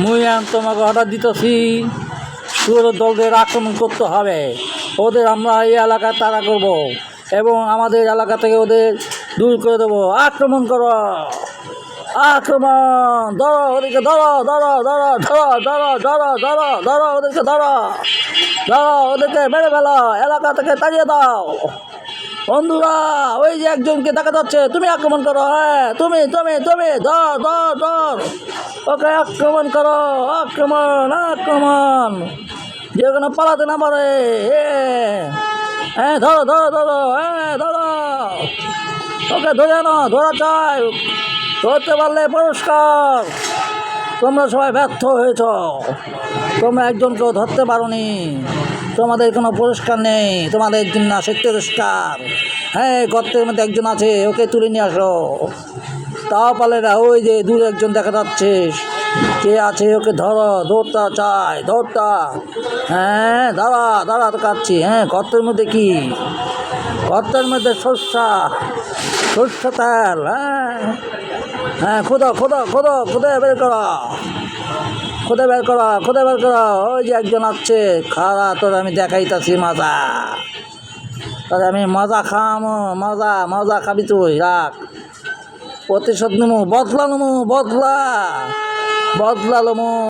মুই তোমাকে অর্ডার দিতেছি, সুর দলদের আক্রমণ করতে হবে। ওদের আমরা এই এলাকা তাড়া করব এবং আমাদের এলাকা থেকে ওদের দূর করে দেবো। আক্রমণ করো, আক্রমণ! ধরো ওদেরকে, ধরো ধরো ধরো ধরো ধরো ধরো ধরো ধরো ওদেরকে, ধরো ধরো ওদেরকে, মেরে ফেলো, এলাকা থেকে তাড়িয়ে দাও। বন্ধুরা, ওই যে একজনকে দেখা যাচ্ছে, তুমি আক্রমণ করো। হ্যাঁ, তুমি তুমি তুমি ধর ধর ধর ওকে, আক্রমণ করো, আক্রমণ আক্রমণ, যে কোনো পালাতে না পারে। হ্যাঁ, ধরো ধরো ধরো, হ্যাঁ ধরো ওকে, ধরে আনো, ধরা চাই। ধরতে পারলে পুরস্কার। তোমরা সবাই ব্যর্থ হয়েছ, তোমরা একজনকেও ধরতে পারোনি, তোমাদের কোনো পুরস্কার নেই, তোমাদের জিমনাস্টিক পুরস্কার। হ্যাঁ, গর্তের মধ্যে একজন আছে, ওকে তুলে নিয়ে আসো। তাও পারলে না, ওই যে দূরে একজন দেখা যাচ্ছে, কে আছে, ওকে ধরো, ধরতা চাই, ধরতা। হ্যাঁ, দাঁড়া দাঁড়া, তো কাটছি। হ্যাঁ, গর্তের মধ্যে কি? গর্তের মধ্যে সর্ষা তেল। হ্যাঁ হ্যাঁ, খোদা খোদা খোদা খোদা বের করা, খোদা বের করা, খোদা বের করা। ওই যে একজন আসছে, খাওয়া তোর আমি দেখাইতাছি মজা, তাহলে আমি মজা খাওয়ামো, মজা মজা খাবি তুই, রাখ। প্রতিশোধ নেবো, বদলা নেবো, বদলা লমো।